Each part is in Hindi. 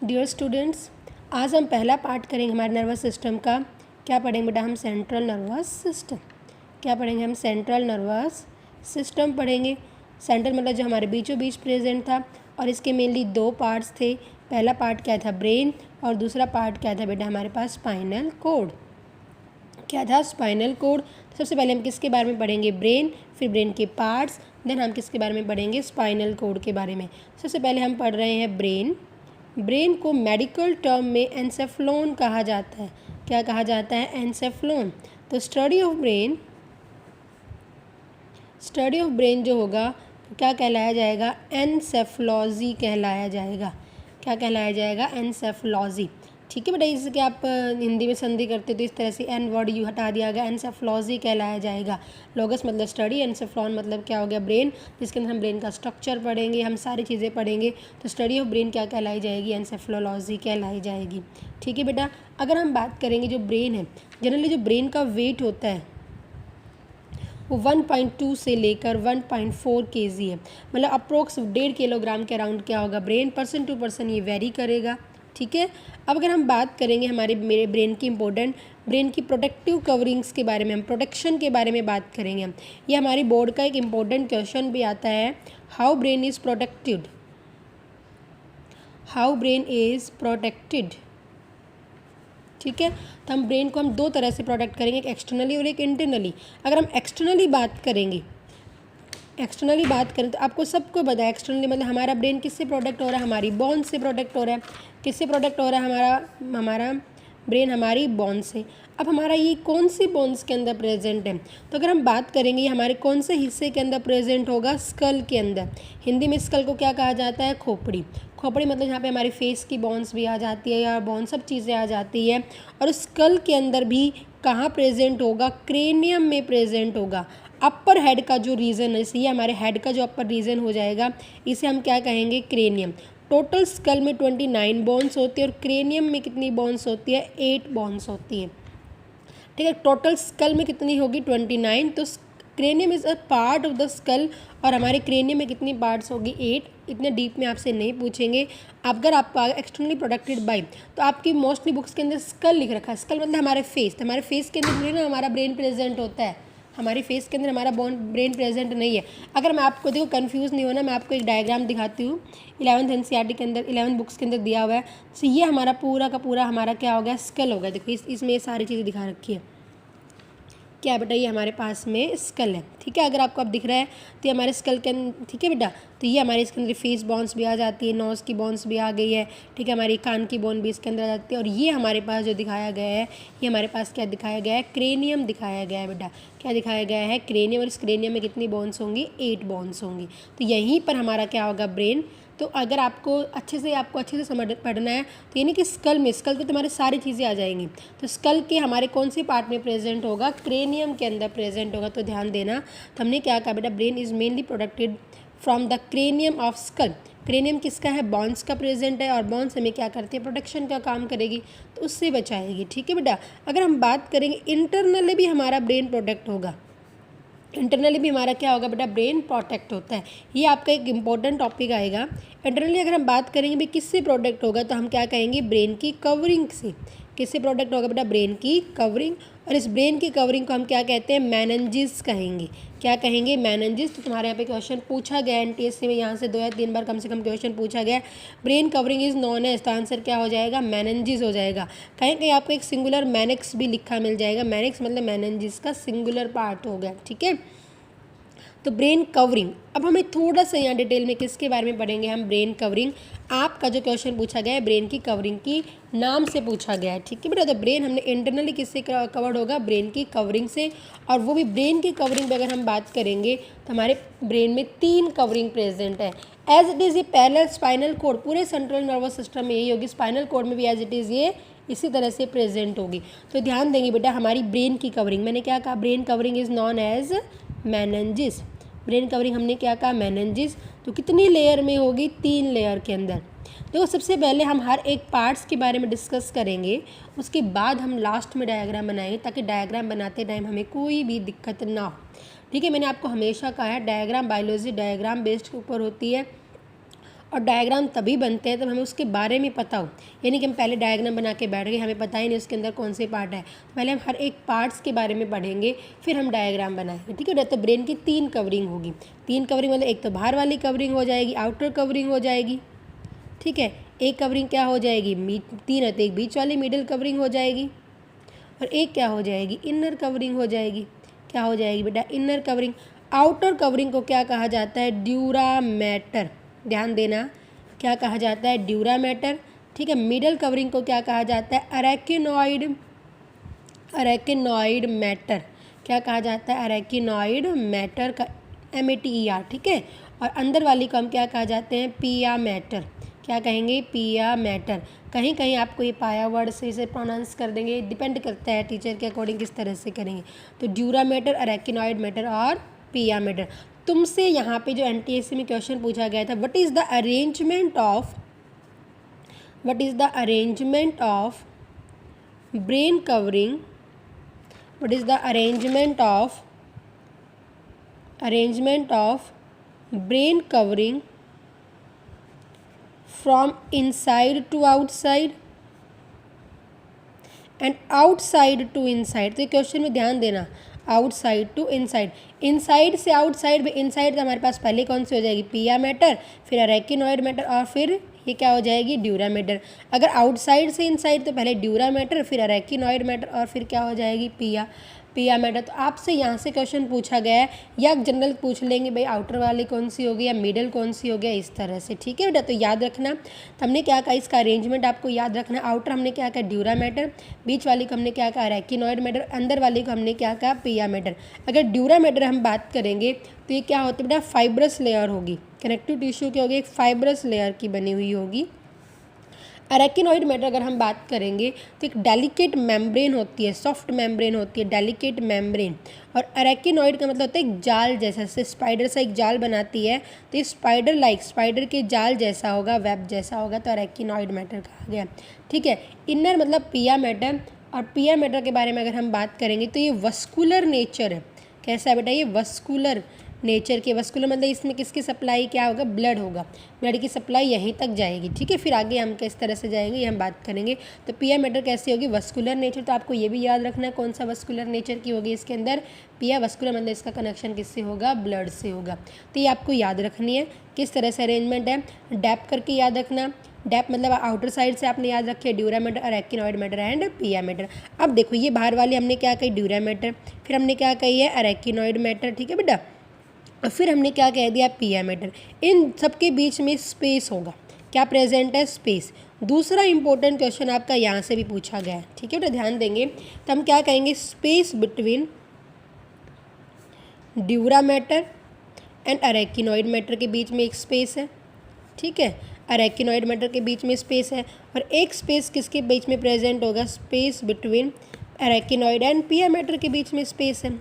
डियर स्टूडेंट्स, आज हम पहला पार्ट करेंगे हमारे नर्वस सिस्टम का। क्या पढ़ेंगे बेटा हम? Central nervous system. क्या पढ़ेंगे हम? सेंट्रल नर्वस सिस्टम पढ़ेंगे। सेंट्रल मतलब जो हमारे बीचों बीच प्रेजेंट था, और इसके मेनली दो पार्ट्स थे। पहला पार्ट क्या था? ब्रेन, और दूसरा पार्ट क्या था बेटा हमारे पास? Spinal cord. क्या था? Spinal cord. सबसे पहले हम किसके बारे में पढ़ेंगे? ब्रेन, फिर ब्रेन के पार्ट्स, देन हम किसके बारे में पढ़ेंगे? स्पाइनल कोड के बारे में। सबसे पहले हम पढ़ रहे हैं ब्रेन। ब्रेन को मेडिकल टर्म में एनसेफ्लॉन कहा जाता है। क्या कहा जाता है? एनसेफ्लॉन। तो स्टडी ऑफ ब्रेन जो होगा क्या कहलाया जाएगा? एनसेफलॉजी कहलाया जाएगा। क्या कहलाया जाएगा? एनसेफलॉजी। ठीक है बेटा, जैसे कि आप हिंदी में संधि करते तो इस तरह से एन वर्ड यू हटा दिया गया, एनसेफलॉजी कहलाया जाएगा। लोगस मतलब स्टडी, एनसेफ्लॉन मतलब क्या हो गया? ब्रेन, जिसके अंदर हम ब्रेन का स्ट्रक्चर पढ़ेंगे, हम सारी चीज़ें पढ़ेंगे। तो स्टडी ऑफ ब्रेन क्या कहलाई जाएगी? एनसेफलॉजी कहलाई जाएगी। ठीक है बेटा, अगर हम बात करेंगे जो ब्रेन है, जनरली जो ब्रेन का वेट होता है वो 1.2 से लेकर 1.4 kg है। मतलब अप्रोक्स 1.5 किलोग्राम के अराउंड क्या होगा? ब्रेन पर्सन टू पर्सन ये वेरी करेगा। ठीक है, अब अगर हम बात करेंगे मेरे ब्रेन की ब्रेन की प्रोटेक्टिव कवरिंग्स के बारे में, हम प्रोटेक्शन के बारे में बात करेंगे हम। ये हमारी बोर्ड का एक इम्पोर्टेंट क्वेश्चन भी आता है, how brain is protected. How brain is protected. ठीक है, तो हम ब्रेन को हम दो तरह से प्रोटेक्ट करेंगे, एक एक्सटर्नली और एक इंटरनली। अगर हम एक्सटर्नली बात करें तो आपको सबको पता है एक्सटर्नली मतलब हमारा ब्रेन किससे प्रोटेक्ट हो रहा है? हमारी बोन से प्रोटेक्ट हो रहा है। किससे प्रोटेक्ट हो रहा है हमारा ब्रेन? हमारी बोन से। अब हमारा ये कौन सी बोन्स के अंदर प्रेजेंट है? तो अगर हम बात करेंगे ये हमारे कौन से हिस्से के अंदर प्रेजेंट होगा? स्कल के अंदर। हिंदी में स्कल को क्या कहा जाता है? खोपड़ी। खोपड़ी मतलब जहाँ पे हमारी फेस की बोन्स भी आ जाती है, या बोन सब चीज़ें आ जाती है। और स्कल के अंदर भी कहाँ प्रेजेंट होगा? क्रेनियम में प्रेजेंट होगा। अपर हेड का जो रीजन है, ये हमारे हेड का जो अपर रीजन हो जाएगा, इसे हम क्या कहेंगे? क्रेनियम। टोटल स्कल में 29 बोन्स होती है, और क्रेनियम में कितनी बोन्स होती है? 8 बोन्स होती है। ठीक है, टोटल स्कल में कितनी होगी? 29। तो cranium is a part of the skull, और हमारे क्रेनियम में कितनी पार्ट्स होगी? 8। इतने डीप में आपसे नहीं पूछेंगे। अगर आप एक्सटर्नली प्रोटेक्टेड बाय, तो आपकी मोस्टली बुक्स के अंदर स्कल लिख रखा है। स्कल मतलब हमारे फेस, हमारे फेस के अंदर थोड़ी ना हमारा ब्रेन प्रेजेंट होता है। हमारी फेस के अंदर हमारा ब्रेन प्रेजेंट नहीं है। अगर मैं आपको, देखो कन्फ्यूज़ नहीं होना, मैं आपको एक डायग्राम दिखाती हूँ। 11th NCERT के अंदर 11 बुक्स के अंदर दिया हुआ है। तो ये हमारा पूरा का पूरा हमारा क्या हो गया? स्कल हो गया। देखो इसमें ये सारी चीज़ें दिखा रखी है। क्या बेटा? ये हमारे पास में स्कल है। ठीक है, अगर आपको अब दिख रहा है तो ये हमारे स्कल के अंदर। ठीक है बेटा, तो ये हमारे इसके अंदर फेस बोन्स भी आ जाती है, नोज़ की बोन्स भी आ गई है। ठीक है, हमारी कान की बोन भी इसके अंदर आ जाती है। और ये हमारे पास जो दिखाया गया है, ये हमारे पास क्या दिखाया गया है? क्रेनियम दिखाया गया है बेटा। क्या दिखाया गया है? क्रेनियम। और इस क्रेनियम में कितनी बोन्स होंगी? 8 बोन्स होंगी। तो यहीं पर हमारा क्या होगा? ब्रेन। तो अगर आपको अच्छे से समझ पढ़ना है, तो यानी कि स्कल तो तुम्हारी सारी चीज़ें आ जाएंगी। तो स्कल के हमारे कौन से पार्ट में प्रेजेंट होगा? क्रेनियम के अंदर प्रेजेंट होगा। तो ध्यान देना, तो हमने क्या कहा बेटा? Brain is mainly protected from the cranium of skull. Cranium किसका है? बॉन्स का प्रेजेंट है, और बॉन्स हमें क्या करती है? प्रोटेक्शन का काम करेगी, तो उससे बचाएगी। ठीक है बेटा, अगर हम बात करेंगे इंटरनली भी हमारा ब्रेन प्रोटेक्ट होगा। इंटरनली भी हमारा क्या होगा बेटा? ब्रेन प्रोटेक्ट होता है। ये आपका एक इम्पॉर्टेंट टॉपिक आएगा। इंटरनली अगर हम बात करेंगे भी किससे प्रोटेक्ट होगा, तो हम क्या कहेंगे? ब्रेन की कवरिंग से। किससे प्रोटेक्ट होगा बेटा? ब्रेन की कवरिंग। और इस ब्रेन की कवरिंग को हम क्या कहते हैं? मेनिन्जेस कहेंगे। क्या कहेंगे? मेनिन्जेस। तो तुम्हारे यहाँ पे क्वेश्चन पूछा गया है NTSC में, यहाँ से 2 या 3 बार कम से कम क्वेश्चन पूछा गया है। Brain covering is known as, तो आंसर क्या हो जाएगा? मेनिन्जेस हो जाएगा। कहीं कहीं आपको एक सिंगुलर मैनिक्स भी लिखा मिल जाएगा। मैनिक्स मतलब मेनिन्जेस का सिंगुलर पार्ट हो गया। ठीक है, तो ब्रेन कवरिंग। अब हमें थोड़ा सा यहाँ डिटेल में किसके बारे में पढ़ेंगे हम? Brain covering. आपका जो क्वेश्चन पूछा गया है ब्रेन की कवरिंग की नाम से पूछा गया है। ठीक है बेटा, तो ब्रेन हमने इंटरनली किससे कवर्ड होगा? ब्रेन की कवरिंग से। और वो भी ब्रेन की कवरिंग पर अगर हम बात करेंगे तो हमारे ब्रेन में 3 कवरिंग प्रेजेंट है। एज इट इज़ ये पैरेलल स्पाइनल कोड, पूरे सेंट्रल नर्वस सिस्टम में यही होगी। स्पाइनल कोड में भी एज इट इज़ ये इसी तरह से प्रेजेंट होगी। तो ध्यान देंगे बेटा, हमारी ब्रेन की कवरिंग, मैंने क्या कहा? Brain covering is known as meninges. Brain covering हमने क्या कहा? मेनिन्जेस। तो कितनी लेयर में होगी? 3 लेयर के अंदर। देखो सबसे पहले हम हर एक पार्ट्स के बारे में डिस्कस करेंगे, उसके बाद हम लास्ट में डायग्राम बनाएंगे, ताकि डायग्राम बनाते टाइम हमें कोई भी दिक्कत ना हो। ठीक है, मैंने आपको हमेशा कहा है डायग्राम बायोलॉजी डायग्राम बेस्ड के ऊपर होती है, और डायग्राम तभी बनते हैं तब हमें उसके बारे में पता हो, यानी कि हम पहले डायग्राम बना के बैठ गए, हमें पता ही नहीं उसके अंदर कौन से पार्ट है। पहले हम हर एक पार्ट्स के बारे में पढ़ेंगे, फिर हम डायग्राम बनाएंगे, ठीक है। तो ब्रेन की 3 कवरिंग होगी। 3 कवरिंग मतलब एक तो बाहर वाली कवरिंग हो जाएगी, आउटर कवरिंग हो जाएगी, ठीक है। एक कवरिंग क्या हो जाएगी, 3 है तो एक बीच वाली मिडिल कवरिंग हो जाएगी, और एक क्या हो जाएगी, इनर कवरिंग हो जाएगी। क्या हो जाएगी बेटा, इनर कवरिंग। आउटर कवरिंग को क्या कहा जाता है, ड्यूरामेटर, ध्यान देना, क्या कहा जाता है, ड्यूरामेटर, ठीक है। मिडल कवरिंग को क्या कहा जाता है, अरेकिनॉइड, अरेकिनॉइड मैटर, क्या कहा जाता है, अरेकिनॉइड मैटर का METER, ठीक है। और अंदर वाली को हम क्या कहा जाते हैं, पिया मैटर, क्या कहेंगे, पिया मैटर। कहीं कहीं आपको ये पाया वर्ड से इसे प्रोनाउंस कर देंगे, डिपेंड करता है टीचर के अकॉर्डिंग किस तरह से करेंगे। तो ड्यूरा मैटर, अरेकिनॉइड मैटर और पिया मैटर। तुमसे यहाँ पे जो NTSC में क्वेश्चन पूछा गया था, what is the arrangement of, what is the arrangement of brain covering, what is the arrangement of brain covering from inside to outside and outside to inside। तो क्वेश्चन में ध्यान देना, आउटसाइड टू इनसाइड, इनसाइड से आउटसाइड में, इनसाइड हमारे पास पहले कौन सी हो जाएगी, पिया मैटर, फिर अरेकिनॉइड मैटर, और फिर ये क्या हो जाएगी, ड्यूरा मैटर। अगर आउटसाइड से इनसाइड तो पहले ड्यूरा मैटर, फिर अरेकिनॉइड मैटर, और फिर क्या हो जाएगी, पिया मैटर। तो आपसे यहाँ से क्वेश्चन पूछा गया है, या जनरल पूछ लेंगे भाई आउटर वाली कौन सी होगी या मिडल कौन सी हो गया, इस तरह से, ठीक है बेटा। तो याद रखना, तो हमने क्या कहा, इसका अरेंजमेंट आपको याद रखना। आउटर हमने क्या कहा, ड्यूरा मैटर, बीच वाली को हमने क्या कहा, अरेकिनॉइड मैटर, अंदर वाली को हमने क्या कहा, पिया मैटर। अगर ड्यूरा मैटर हम बात करेंगे तो ये क्या होती है बेटा, फाइब्रस लेयर होगी, कनेक्टिव टिश्यू की होगी, एक फाइब्रस लेयर की बनी हुई होगी। अरेकिनॉइड मैटर अगर हम बात करेंगे तो एक डेलिकेट मेम्ब्रेन होती है, सॉफ्ट मेम्ब्रेन होती है, डेलिकेट मेम्ब्रेन। और अरेकिनॉइड का मतलब होता है एक जाल जैसा, जैसे स्पाइडर सा एक जाल बनाती है, तो ये स्पाइडर लाइक, स्पाइडर के जाल जैसा होगा, वेब जैसा होगा, तो अरेकिनॉइड मैटर कहा गया, ठीक है। इनर मतलब पिया मैटर, और पिया मैटर के बारे में अगर हम बात करेंगे तो ये वस्कुलर नेचर है। कैसा है बेटा, ये वस्कुलर नेचर के, वस्कुलर मतलब इसमें किसकी सप्लाई क्या होगा, ब्लड होगा, ब्लड की सप्लाई यहीं तक जाएगी, ठीक है। फिर आगे हम किस तरह से जाएंगे ये हम बात करेंगे। तो पिया मैटर कैसी होगी, वस्कुलर नेचर। तो आपको ये भी याद रखना है कौन सा वस्कुलर नेचर की होगी इसके अंदर, पिया। वस्कुलर मतलब इसका कनेक्शन किससे होगा, ब्लड से होगा। तो ये आपको याद रखनी है, किस तरह से अरेंजमेंट है, डैप करके याद रखना। डैप मतलब आउटर साइड से आपने याद रखी है, ड्यूरा मैटर, अरेकिनॉइड मैटर एंड पिया मैटर। अब देखो ये बाहर वाली हमने क्या कही, ड्यूरा मैटर, फिर हमने क्या कही है, अरेकिनॉइड मैटर, ठीक है बेटा। और फिर हमने क्या कह दिया, पिया मैटर। इन सबके बीच में स्पेस होगा, क्या प्रेजेंट है, स्पेस। दूसरा इंपॉर्टेंट क्वेश्चन आपका यहाँ से भी पूछा गया है, ठीक है बेटा, ध्यान देंगे। तो हम क्या कहेंगे, space between dura mater and arachnoid mater के बीच में एक स्पेस है, ठीक है। अरेकिनॉइड मैटर के बीच में स्पेस है, और एक स्पेस किसके बीच में प्रेजेंट होगा, स्पेस बिटवीन अरेकिनॉइड एंड पिया मैटर के बीच में स्पेस है,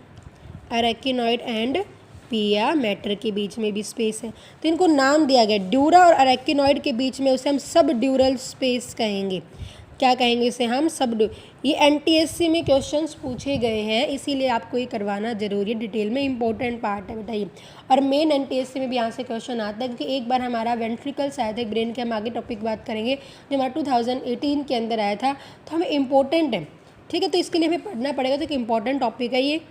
अरेकिनॉइड एंड पिया मैटर के बीच में भी स्पेस है। तो इनको नाम दिया गया, ड्यूरा और अरेकिनॉइड के बीच में उसे हम सब ड्यूरल स्पेस कहेंगे। क्या कहेंगे इसे हम, सब। ये NTSC में क्वेश्चंस पूछे गए हैं, इसीलिए आपको ये करवाना जरूरी है, डिटेल में इंपॉर्टेंट पार्ट है बेटा ये। और मेन NTSC में भी यहाँ से क्वेश्चन आता है, क्योंकि एक बार हमारा वेंट्रिकल्स आया था ब्रेन के, हम आगे टॉपिक बात करेंगे, जो हमारा 2018 के अंदर आया था, तो हमें इंपॉर्टेंट है, ठीक है। तो इसके लिए हमें पढ़ना पड़ेगा, तो एक इंपॉर्टेंट टॉपिक है ये,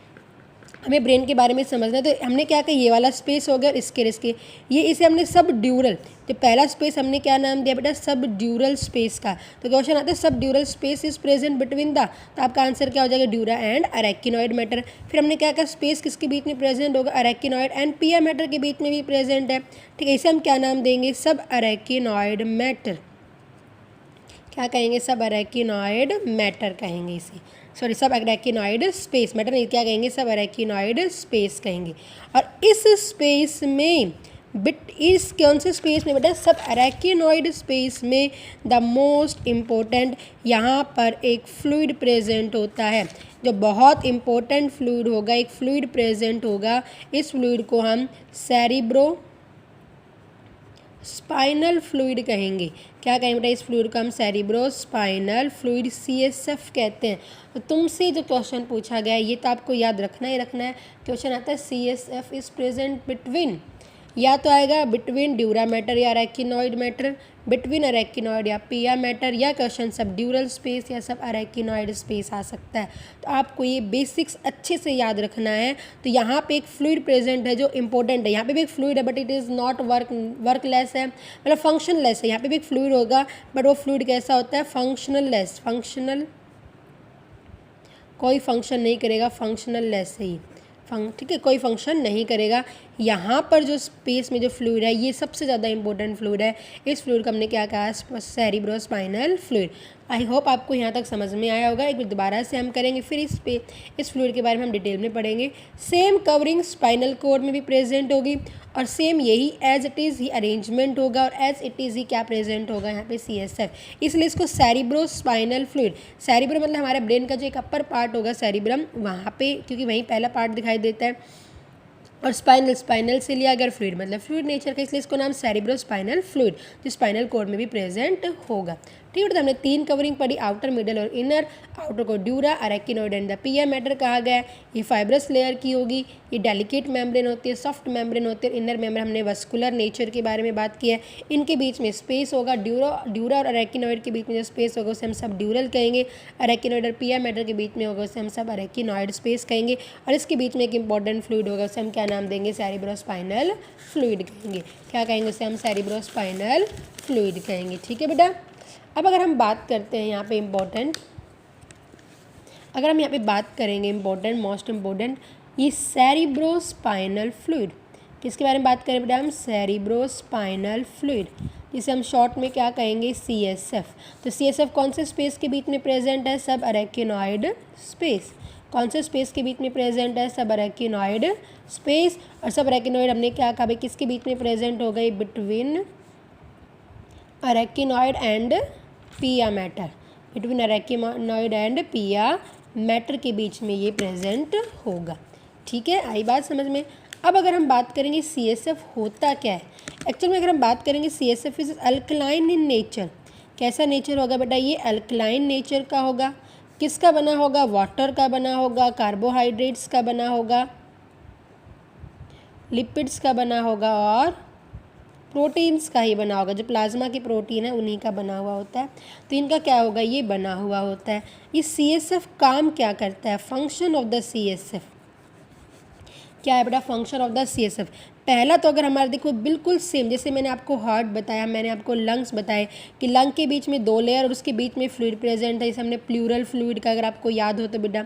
हमें ब्रेन के बारे में समझना है। तो हमने क्या कहा, ये वाला स्पेस हो गया, इसके ये इसे हमने सब ड्यूरल, तो पहला स्पेस हमने क्या नाम दिया बेटा, सब ड्यूरल स्पेस का। तो क्वेश्चन आता है सब ड्यूरल space is present between the, तो आपका आंसर क्या हो जाएगा, ड्यूरा एंड अरेकिनॉइड मैटर। फिर हमने क्या कहा, स्पेस किसके बीच में प्रेजेंट होगा, अरेकिनॉइड एंड पिया मैटर के बीच में भी प्रेजेंट है, ठीक है। इसे हम क्या नाम देंगे, सब अरेकिनॉइड मैटर, क्या कहेंगे, सब अरेकिनॉइड मैटर कहेंगे इसे, सॉरी सब अरेकिनॉइड स्पेस, मैटर नहीं, क्या कहेंगे, सब अरेकिनॉइड स्पेस कहेंगे। और इस स्पेस में इस कौन से स्पेस में बेटा, सब अरेकिनॉइड स्पेस में द मोस्ट इम्पोर्टेंट, यहाँ पर एक फ्लूइड प्रेजेंट होता है, जो बहुत इम्पोर्टेंट फ्लूइड होगा, एक फ्लूइड प्रेजेंट होगा। इस फ्लूइड को हम सेरिब्रो स्पाइनल फ्लूइड कहेंगे। क्या कहेंगे बेटा, इस फ्लूइड को हम सेरिब्रो स्पाइनल फ्लूइड CSF कहते हैं। तो तुमसे जो क्वेश्चन पूछा गया है ये तो आपको याद रखना ही रखना है। क्वेश्चन आता है CSF इज प्रेजेंट बिटवीन या तो आएगा बिटवीन ड्यूरा मैटर या अरेकिनॉइड मैटर, बिटवीन अरेकिनॉइड या पिया मैटर, या क्वेश्चन सब ड्यूरल स्पेस या सब अरेकिनॉइड स्पेस आ सकता है। तो आपको ये बेसिक्स अच्छे से याद रखना है। तो यहाँ पे एक फ्लूइड प्रेजेंट है जो इंपॉर्टेंट है, यहाँ पे भी एक फ्लूइड है बट इट इज़ नॉट वर्कलेस है, मतलब फंक्शनलेस है। यहाँ पे भी एक फ्लूइड होगा बट वो फ्लूइड कैसा होता है, फंक्शनल, कोई फंक्शन नहीं करेगा, फंक्शनल लेस ही ठीक है, कोई फंक्शन नहीं करेगा। यहाँ पर जो स्पेस में जो फ्लूइड है ये सबसे ज़्यादा इंपॉर्टेंट फ्लूइड है। इस फ्लूइड को हमने क्या कहा, सेरिब्रोस्पाइनल फ्लूइड। आई होप आपको यहाँ तक समझ में आया होगा। एक बार दोबारा से हम करेंगे, फिर इस फ्लूइड के बारे में हम डिटेल में पढ़ेंगे। सेम कवरिंग स्पाइनल कोड में भी प्रेजेंट होगी और सेम यही एज इट इज़ ही अरेंजमेंट होगा और एज इट इज़ ही क्या प्रेजेंट होगा यहाँ पे CSF, इसलिए इसको सेरिब्रोस्पाइनल फ्लूइड, सेरिब्रो मतलब हमारे ब्रेन का जो एक अपर पार्ट होगा सेरिब्रम, वहाँ पे क्योंकि वहीं पहला पार्ट दिखाई देता है, और स्पाइनल से लिया अगर फ्लूइड मतलब फ्लूइड नेचर का, इसलिए इसको नाम सेरिब्रोस्पाइनल फ्लूइड, जो स्पाइनल कोड में भी प्रेजेंट होगा। ठीक है, तो हमने 3 कवरिंग पढ़ी, आउटर, मिडल और इनर। आउटर को ड्यूरा, अरेकिनोइड एंड द पिया मैटर कहा गया है। ये फाइब्रस लेयर की होगी, ये डेलिकेट मेम्ब्रेन होती है, सॉफ्ट मेम्ब्रेन होती है। इनर मेम्ब्रेन हमने वस्कुलर नेचर के बारे में बात की है। इनके बीच में स्पेस होगा, ड्यूरा और अरेकिनोइड के बीच में जो स्पेस होगा उसे हम सब ड्यूरल कहेंगे। अरेकिनोइड और पिया मैटर के बीच में होगा उसे हम सब अरेकिनोइड स्पेस कहेंगे। और इसके बीच में एक इंपॉर्टेंट फ्लूइड होगा, उसे हम क्या नाम देंगे, सेरिब्रोस्पाइनल फ्लूइड कहेंगे। क्या कहेंगे उसे हम, सेरिब्रोस्पाइनल फ्लूइड कहेंगे। ठीक है बेटा। अब अगर हम बात करते हैं यहाँ पे इम्पोर्टेंट, अगर हम यहाँ पे बात करेंगे इम्पोर्टेंट, मोस्ट इम्पोर्टेंट, ये सेरिब्रोस्पाइनल फ्लूइड, किसके बारे में बात करें बेटा हम, सेरिब्रोस्पाइनल फ्लूइड, जिसे हम शॉर्ट में क्या कहेंगे, CSF। तो CSF कौन से स्पेस के बीच में प्रेजेंट है, सब अरेकिनॉइड स्पेस। कौन से स्पेस के बीच में प्रेजेंट है, सब अरेकिनॉइड स्पेस। और सब अरेकिनॉइड हमने क्या कहा भाई, किसके बीच में प्रेजेंट हो गई, बिटवीन अरेकिनॉइड एंड पिया मैटर, बिटवीन अरेकिनॉइड एंड पिया मैटर के बीच में ये प्रेजेंट होगा। ठीक है, आई बात समझ में। अब अगर हम बात करेंगे CSF होता क्या है, एक्चुअल में अगर हम बात करेंगे CSF is alkaline in nature. कैसा नेचर होगा बेटा, ये अल्कलाइन नेचर का होगा। किसका बना होगा, वाटर का बना होगा, कार्बोहाइड्रेट्स का बना होगा, लिपिड्स का बना होगा और प्रोटीन्स का ही बना होगा। जो प्लाज्मा की प्रोटीन है उन्हीं का बना हुआ होता है। तो इनका क्या होगा, ये बना हुआ होता है। ये CSF काम क्या करता है, फंक्शन ऑफ द CSF क्या है बेटा, फंक्शन ऑफ द CSF। पहला तो अगर हमारा देखो बिल्कुल सेम, जैसे मैंने आपको हार्ट बताया, मैंने आपको लंग्स बताए कि लंग के बीच में 2 लेयर और उसके बीच में फ्लूइड प्रेजेंट है, इसे हमने प्लूरल फ्लूइड का अगर आपको याद हो तो बेटा।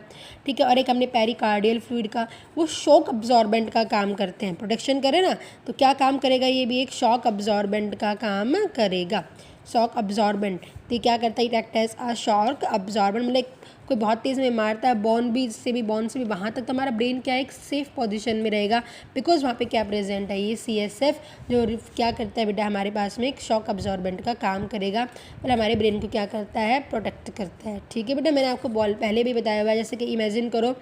ठीक है, और एक हमने पेरिकार्डियल फ्लूइड का, वो शॉक अब्जॉर्बेंट का काम करते हैं, प्रोटेक्शन करे ना, तो क्या काम करेगा, ये भी एक शॉक अब्जॉर्बेंट का काम करेगा। शॉक अब्जॉर्बेंट, तो क्या करता है, it act as a shock absorbent, मतलब कोई बहुत तेज़ में मारता है, बॉन से भी वहाँ तक तो हमारा ब्रेन क्या है, एक सेफ पोजीशन में रहेगा, बिकॉज वहाँ पे क्या प्रेजेंट है, ये CSF जो क्या करता है बेटा, हमारे पास में एक शॉक अब्जॉर्बेंट का काम करेगा और हमारे ब्रेन को क्या करता है, प्रोटेक्ट करता है। ठीक है बेटा, मैंने आपको पहले भी बताया हुआ है, जैसे कि इमेजिन करो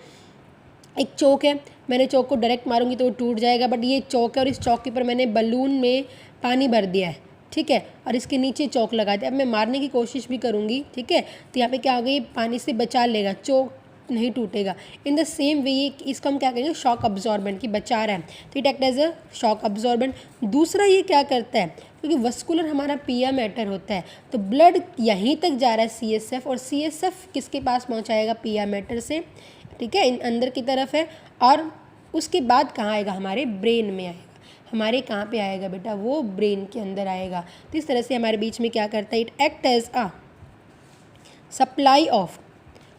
एक चौक है, मैंने चौक को डायरेक्ट मारूंगी तो वो टूट जाएगा, बट ये चौक है और इस चौक के ऊपर मैंने बलून में पानी भर दिया है, ठीक है, और इसके नीचे चौक लगा दिया। अब मैं मारने की कोशिश भी करूँगी, ठीक है, तो यहाँ पे क्या होगा, ये पानी से बचा लेगा, चौक नहीं टूटेगा। इन द सेम वे इसको हम क्या कहेंगे, शॉक अब्जॉर्बेंट की बचा रहा है, तो it act as a shock absorbent. दूसरा ये क्या करता है, क्योंकि वस्कुलर हमारा पिया मैटर होता है, तो ब्लड यहीं तक जा रहा है CSF, और CSF किसके पास पहुँचाएगा, पिया मैटर से, ठीक है, अंदर की तरफ है, और उसके बाद कहाँ आएगा, हमारे ब्रेन में आएगा। हमारे कहाँ पे आएगा बेटा, वो ब्रेन के अंदर आएगा। तो इस तरह से हमारे बीच में क्या करता है, it act as a supply of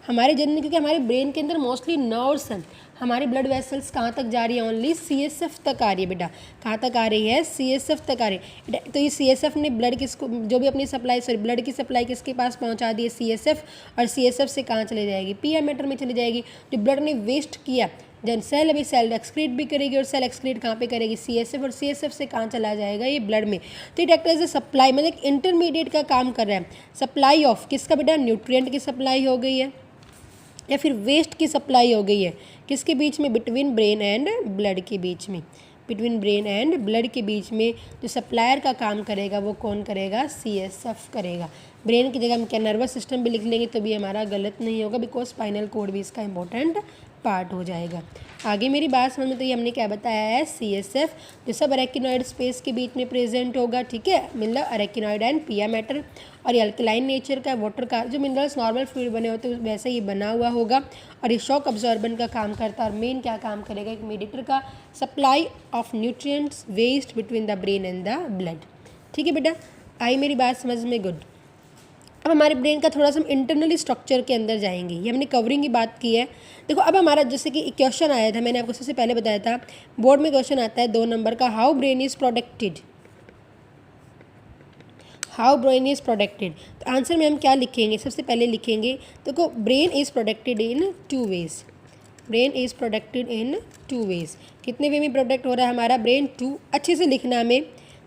हमारे जन्म, क्योंकि हमारे ब्रेन के अंदर मोस्टली नर्व्स हैं, हमारी ब्लड वेसल्स कहाँ तक जा रही है, ओनली CSF तक आ रही है बेटा। कहाँ तक आ रही है, CSF तक आ रही है। तो ये CSF ने ब्लड किसको, जो भी अपनी सप्लाई ब्लड की सप्लाई किसके पास पहुँचा दी है, CSF, और CSF से कहाँ चले जाएगी, पिया मैटर में चली जाएगी। जो ब्लड ने वेस्ट किया, जब सेल अभी सेल एक्सक्रीट भी करेगी, और सेल एक्सक्रीट कहाँ पे करेगी, CSF, और CSF से कहाँ चला जाएगा, ये ब्लड में। तो it act as a supply, मतलब एक इंटरमीडिएट का काम कर रहा है। सप्लाई ऑफ किसका बेटा, न्यूट्रिएंट की सप्लाई हो गई है या फिर वेस्ट की सप्लाई हो गई है, किसके बीच में, बिटवीन ब्रेन एंड ब्लड के बीच में, बिटवीन ब्रेन एंड ब्लड के बीच में जो सप्लायर का काम करेगा वो कौन करेगा, CSF करेगा। ब्रेन की जगह हम क्या नर्वस सिस्टम भी लिख लेंगे तो भी हमारा गलत नहीं होगा, बिकॉज स्पाइनल कोड भी इसका इंपॉर्टेंट पार्ट हो जाएगा। आगे मेरी बात समझ में, तो ये हमने क्या बताया है, CSF जो सब अरेकिनॉइड स्पेस के बीच में प्रेजेंट होगा, ठीक है, मतलब अरेकिनॉइड एंड पिया मैटर। और ये अल्कलाइन नेचर का, वाटर का, जो मिनरल्स नॉर्मल फ्लूइड बने होते हैं वैसे ही बना हुआ होगा। और ये शॉक अब्जॉर्बेंट का काम करता है। और मेन क्या काम करेगा, एक मीडिएटर का, supply of nutrients waste between the brain and the blood. ठीक है बेटा, आई मेरी बात समझ में, गुड। अब हमारे ब्रेन का थोड़ा सा हम इंटरनली स्ट्रक्चर के अंदर जाएंगे। ये हमने कवरिंग की बात की है। देखो अब हमारा जैसे कि एक क्वेश्चन आया था, मैंने आपको सबसे पहले बताया था, बोर्ड में क्वेश्चन आता है 2 नंबर का, how brain is protected, how brain is protected. तो आंसर में हम क्या लिखेंगे, सबसे पहले लिखेंगे, देखो brain is protected in 2 ways, brain is protected in 2 ways. कितने वे में प्रोटेक्ट हो रहा है हमारा ब्रेन, 2। अच्छे से लिखना हमें,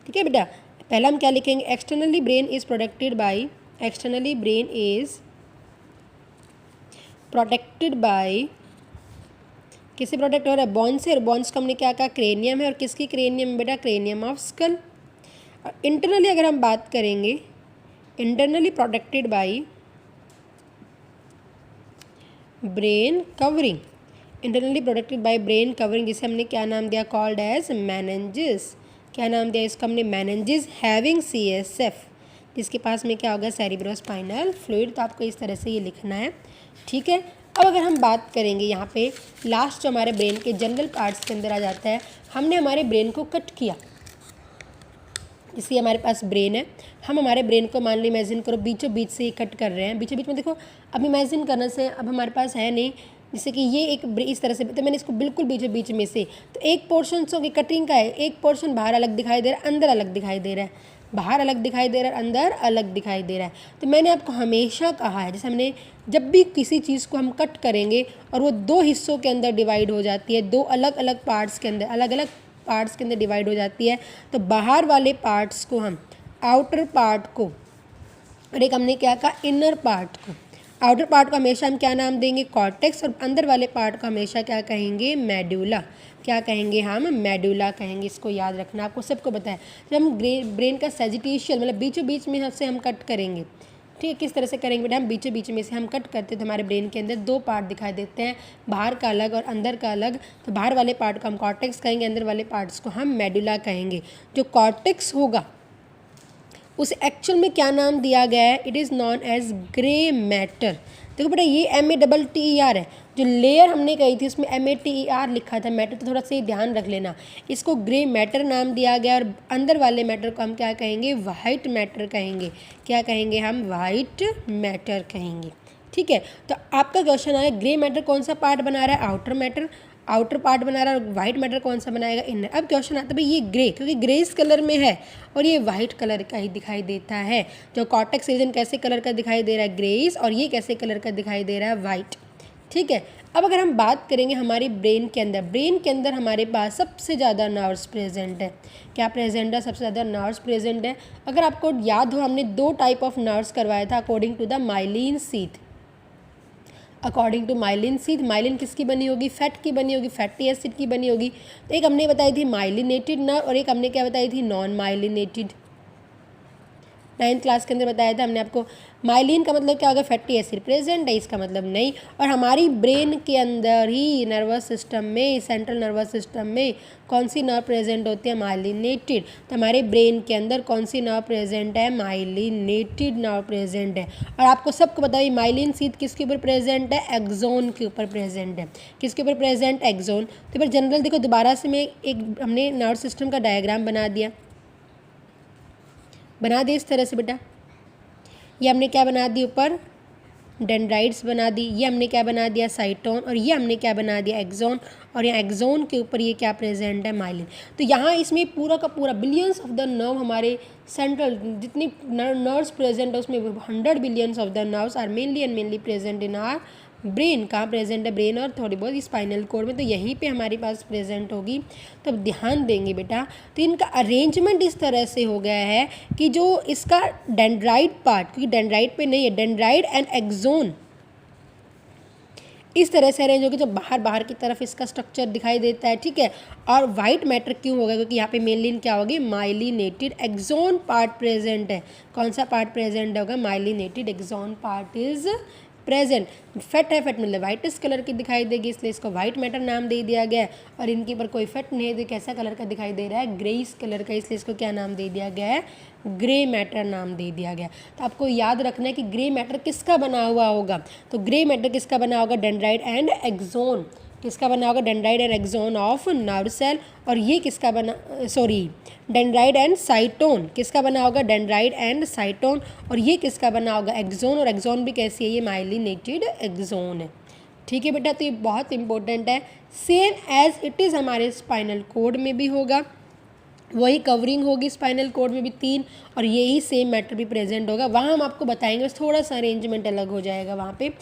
ठीक है बेटा। पहला हम क्या लिखेंगे, externally brain is protected by, externally brain is protected by, किससे प्रोटेक्ट हो रहा है, बोन से। और बोन्स का हमने क्या कहा, क्रेनियम है। और किसकी क्रेनियम है बेटा, क्रेनियम ऑफ स्कल। और इंटरनली अगर हम बात करेंगे, internally protected by brain covering, internally protected by brain covering, जिसे हमने क्या नाम दिया, कॉल्ड एज मेनिंजेस। क्या नाम दिया इसका हमने, मेनिंजेस हैविंग CSF, जिसके पास में क्या होगा, सेरिब्रोस्पाइनल फ्लूइड। तो आपको इस तरह से ये लिखना है, ठीक है। अब अगर हम बात करेंगे यहाँ पे लास्ट जो हमारे ब्रेन के जनरल पार्ट्स के अंदर आ जाता है, हमने हमारे ब्रेन को कट किया। इसलिए हमारे पास ब्रेन है, हम हमारे ब्रेन को मान ली, इमेजिन करो बीचों बीच से कट कर रहे हैं, बीचों बीच में। देखो अब इमेजिन करने से, अब हमारे पास है नहीं, जैसे कि ये एक इस तरह से, तो मैंने इसको बिल्कुल बीचों बीच में से, तो एक पोर्शन की कटिंग का है, एक पोर्शन बाहर अलग दिखाई दे रहा है, अंदर अलग दिखाई दे रहा है, बाहर अलग दिखाई दे रहा है, अंदर अलग दिखाई दे रहा है। तो मैंने आपको हमेशा कहा है, जैसे हमने जब भी किसी चीज़ को हम कट करेंगे और वो 2 हिस्सों के अंदर डिवाइड हो जाती है, 2 अलग अलग पार्ट्स के अंदर, अलग अलग पार्ट्स के अंदर डिवाइड हो जाती है, तो बाहर वाले पार्ट्स को हम आउटर पार्ट को, और एक हमने क्या कहा, इनर पार्ट को। आउटर पार्ट को हमेशा हम क्या नाम देंगे, कॉर्टेक्स। और अंदर वाले पार्ट को हमेशा क्या कहेंगे, मेडुला। क्या कहेंगे हम, मेडुला कहेंगे। इसको याद रखना, आपको सबको पता है। जब हम ब्रेन का सेजिटेशियल, मतलब बीचों बीच में से हम कट करेंगे, ठीक है, किस तरह से करेंगे बेटा, हम बीचों बीच में से हम कट करते हैं तो हमारे ब्रेन के अंदर 2 पार्ट दिखाई देते हैं, बाहर का अलग और अंदर का अलग। तो बाहर वाले पार्ट को हम कॉर्टेक्स कहेंगे, अंदर वाले पार्ट्स को हम मेडुला कहेंगे। जो कॉर्टेक्स होगा उसे एक्चुअल में क्या नाम दिया गया है, it is known as grey matter. देखो बेटा ये MATTER है, जो लेयर हमने कही थी उसमें MATER लिखा था, मैटर तो थोड़ा सा ध्यान रख लेना। इसको ग्रे मैटर नाम दिया गया, और अंदर वाले मैटर को हम क्या कहेंगे, वाइट मैटर कहेंगे। क्या कहेंगे हम, वाइट मैटर कहेंगे, ठीक है। तो आपका क्वेश्चन आया, ग्रे मैटर कौन सा पार्ट बना रहा है, आउटर मैटर, आउटर पार्ट बना रहा है, और वाइट मैटर कौन सा बनाएगा, इनर। अब क्वेश्चन आता है भाई ये ग्रे, क्योंकि ग्रे इस कलर में है और ये वाइट कलर का ही दिखाई देता है। जो कॉर्टेक्स रीजन कैसे कलर का दिखाई दे रहा है, ग्रेइश, और ये कैसे कलर का दिखाई दे रहा है, वाइट, ठीक है। अब अगर हम बात करेंगे हमारी ब्रेन के अंदर, ब्रेन के अंदर हमारे पास सबसे ज़्यादा नर्व्स प्रेजेंट है। क्या प्रेजेंट है, सबसे ज़्यादा नर्व्स प्रेजेंट है। अगर आपको याद हो, हमने 2 टाइप ऑफ नर्व्स करवाया था according to the myelin sheath. According to myelin sheath, myelin किसकी बनी होगी, फैट की बनी होगी, फैटी एसिड की बनी होगी। तो एक हमने बताई थी माइलिनेटेड नर्व, और एक हमने क्या बताई थी, नॉन माइलिनेटेड। 9th क्लास के अंदर बताया था हमने आपको। माइलिन का मतलब क्या होगा, फैटी एसिड प्रेजेंट है, इसका मतलब नहीं। और हमारी ब्रेन के अंदर ही नर्वस सिस्टम में, सेंट्रल नर्वस सिस्टम में कौन सी नर्व प्रेजेंट होती है, माइलिनेटेड। तो हमारे ब्रेन के अंदर कौन सी नर्व प्रेजेंट है, माइलिनेटेड नर्व प्रेजेंट है। और आपको सबको पता है माइलिन सीथ किसके ऊपर प्रेजेंट है, एक्सोन के ऊपर प्रेजेंट है। किसके ऊपर प्रेजेंट, एक्सोन। तो फिर जनरल देखो, दोबारा से मैं एक हमने नर्व सिस्टम का डायग्राम बना दिया इस तरह से बेटा। ये हमने क्या बना दी, ऊपर डेंड्राइट्स बना दी, ये हमने क्या बना दिया, साइटोन, और ये हमने क्या बना दिया, एक्सोन। और यहाँ एक्सोन के ऊपर ये क्या प्रेजेंट है, माइलिन। तो यहाँ इसमें पूरा का पूरा बिलियंस ऑफ द नर्व, हमारे सेंट्रल जितनी नर्व्स प्रेजेंट है उसमें 100 billions of the nerves are mainly present in our brain. कहाँ प्रेजेंट है, ब्रेन और थोड़ी बहुत स्पाइनल कोड में, तो यहीं पे हमारे पास प्रेजेंट होगी। तो अब ध्यान देंगे बेटा, तो इनका अरेंजमेंट इस तरह से हो गया है कि जो इसका डेंड्राइट पार्ट, क्योंकि डेंड्राइट पे नहीं है, डेंड्राइट एंड एक्सोन इस तरह से अरेंज होगी, जो बाहर की तरफ इसका स्ट्रक्चर दिखाई देता है, ठीक है। और वाइट मैटर क्यों होगा, क्योंकि यहाँ पे मेनली क्या होगी, माइलिनेटेड एक्सोन पार्ट प्रेजेंट है। कौन सा पार्ट प्रेजेंट होगा, myelinated axon part is present. Fat है, फेट मतलब वाइटिस कलर की दिखाई देगी, इसलिए इसको वाइट मैटर नाम दे दिया गया है। और इनके ऊपर कोई फेट नहीं है तो कैसा कलर का दिखाई दे रहा है, ग्रेइश कलर का, इसलिए इसको क्या नाम दे दिया गया है, ग्रे मैटर नाम दे दिया गया। तो आपको याद रखना है कि ग्रे मैटर किसका बना हुआ होगा, तो ग्रे मैटर किसका बना होगा, डेंड्राइट एंड एक्सोन, किसका बना होगा, dendrite and axon of nerve cell. और ये किसका बना, सॉरी, डेंड्राइट एंड साइटोन, किसका बना होगा, डेंड्राइट एंड साइटोन। और ये किसका बना होगा, एक्सोन, और एक्सोन भी कैसी है, ये माइलिनेटेड एक्सोन है। ठीक है बेटा, तो ये बहुत इंपॉर्टेंट है। सेम एज इट इज़ हमारे स्पाइनल कोड में भी होगा, वही कवरिंग होगी स्पाइनल कोड में भी 3, और यही सेम मैटर भी प्रेजेंट होगा। वहाँ हम आपको बताएंगे, बस थोड़ा सा अरेंजमेंट अलग हो जाएगा वहाँ पे।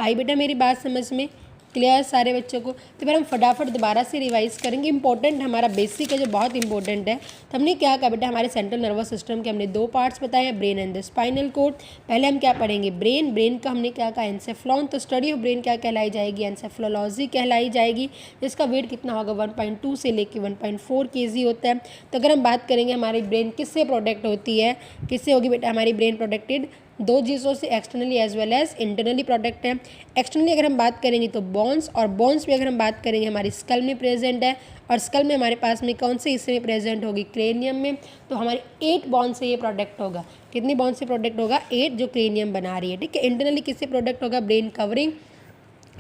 आई बेटा मेरी बात समझ में, क्लियर सारे बच्चों को। तो फिर हम फटाफट दोबारा से रिवाइज करेंगे। इंपॉर्टेंट हमारा बेसिक है जो बहुत इंपॉर्टेंट है। तो हमने क्या कहा बेटा, हमारे सेंट्रल नर्वस सिस्टम के हमने 2 पार्ट्स बताए हैं, brain and the spinal cord. पहले हम क्या पढ़ेंगे, ब्रेन, ब्रेन का हमने क्या कहा, एंसेफ्लॉन। तो स्टडी ऑफ ब्रेन क्या कहलाई जाएगी, एंसेफ्लोलॉजी कहलाई जाएगी, जिसका वेट कितना होगा 1.2 से लेके 1.4 kg होता है। तो अगर हम बात करेंगे हमारी ब्रेन किससे प्रोटेक्ट होती है, किससे होगी बेटा, हमारी ब्रेन प्रोटेक्टेड 2 चीज़ों से, externally as well as internally protect है। एक्सटर्नली अगर हम बात करेंगे तो बोन्स, और बोन्स में अगर हम बात करेंगे हमारी स्कल में प्रेजेंट है, और स्कल में हमारे पास में कौन से हिस्से में प्रेजेंट होगी, क्रेनियम में। तो हमारी 8 बोन से ये प्रोटेक्ट होगा, कितनी बोन से प्रोटेक्ट होगा, 8, जो क्रेनियम बना रही है। ठीक है, इंटरनली किससे प्रोटेक्ट होगा, ब्रेन कवरिंग।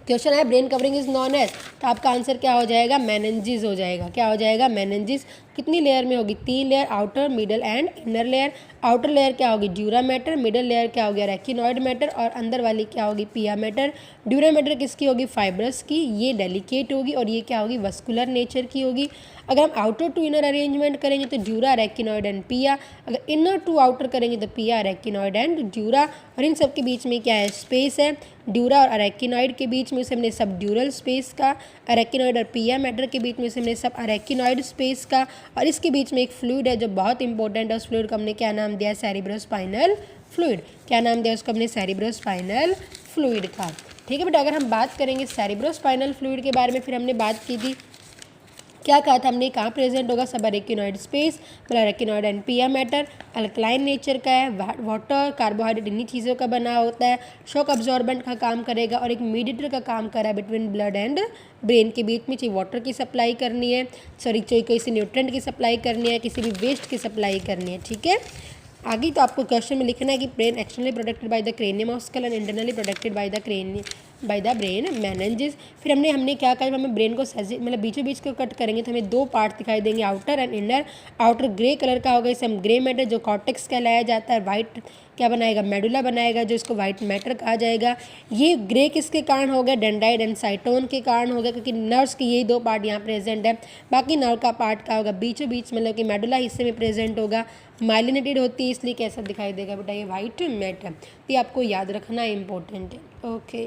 क्वेश्चन है brain covering is known as, तो आपका आंसर क्या हो जाएगा, मेनिंजेस हो जाएगा। क्या हो जाएगा, मेनिंजेस। कितनी लेयर में होगी, 3 layer, outer, middle and inner layer. Outer layer क्या होगी, ड्यूरा मैटर, मिडल लेयर क्या होगी, रेकिनॉइड मैटर, और अंदर वाली क्या होगी, पिया मैटर। ड्यूरा मैटर किसकी होगी, फाइब्रस की, ये डेलिकेट होगी, और ये क्या होगी, वस्कुलर नेचर की होगी। अगर हम आउटर टू इनर अरेंजमेंट करेंगे तो ड्यूरा, रेकिनॉइड एंड पिया। अगर इनर टू आउटर करेंगे तो पिया, रेकिनॉइड एंड ड्यूरा। और इन सब के बीच में क्या है, स्पेस है, ड्यूरा और अरेकिनॉइड के बीच में से हमने सब ड्यूरल स्पेस का, अरेकिनॉइड और पिया मैटर के बीच में से हमने सब अरेकिनॉइड स्पेस का, और इसके बीच में एक फ्लूइड है जो बहुत इंपॉर्टेंट है। उस फ्लूइड को हमने क्या नाम दिया, सेरिब्रोस्पाइनल फ्लूइड। क्या नाम दिया उसको हमने, सेरिब्रोस्पाइनल फ्लूइड का। ठीक है बेटा, अगर हम बात करेंगे सेरिब्रोस्पाइनल फ्लूइड के बारे में, फिर हमने बात की थी, क्या कहा था हमने, कहाँ प्रेजेंट होगा, सब अरेकिनॉइड स्पेस, मतलब अरेकिनॉइड एंड पिया मैटर। अल्कलाइन नेचर का है, वाटर, कार्बोहाइड्रेट, इन्हीं चीज़ों का बना होता है। शॉक अब्जॉर्बेंट का काम करेगा, और एक मीडिएटर का काम कर रहा है बिटवीन ब्लड एंड ब्रेन के बीच में। चाहिए वाटर की सप्लाई करनी है, सॉरी चाहिए किसी न्यूट्रेंट की सप्लाई करनी है, किसी भी वेस्ट की सप्लाई करनी है। ठीक है, आगे तो आपको क्वेश्चन में लिखना है कि brain externally protected by the cranium of skull and internally protected by the brain meninges. फिर हमने क्या कहा, जब हमें ब्रेन को मतलब बीचों बीच को कट करेंगे तो हमें 2 पार्ट दिखाई देंगे, outer and inner. Outer grey colour का होगा, इसे हम ग्रे मैटर, जो कॉर्टेक्स कहलाया जाता है। वाइट क्या बनाएगा, मेडुला बनाएगा, जो इसको वाइट मैटर कहा जाएगा। ये ग्रे किसके कारण हो गया, डेंड्राइट एंड साइटोन के कारण हो गया, क्योंकि नर्व्स की यही 2 पार्ट यहाँ प्रेजेंट है। बाकी नर्व का पार्ट क्या होगा, बीचों बीच मतलब कि मेडुला हिस्से में प्रेजेंट होगा। माइलिनेटेड होती है, इसलिए कैसा दिखाई देगा बेटा, ये वाइट मैटर। तो ये आपको याद रखना इंपॉर्टेंट है। ओके।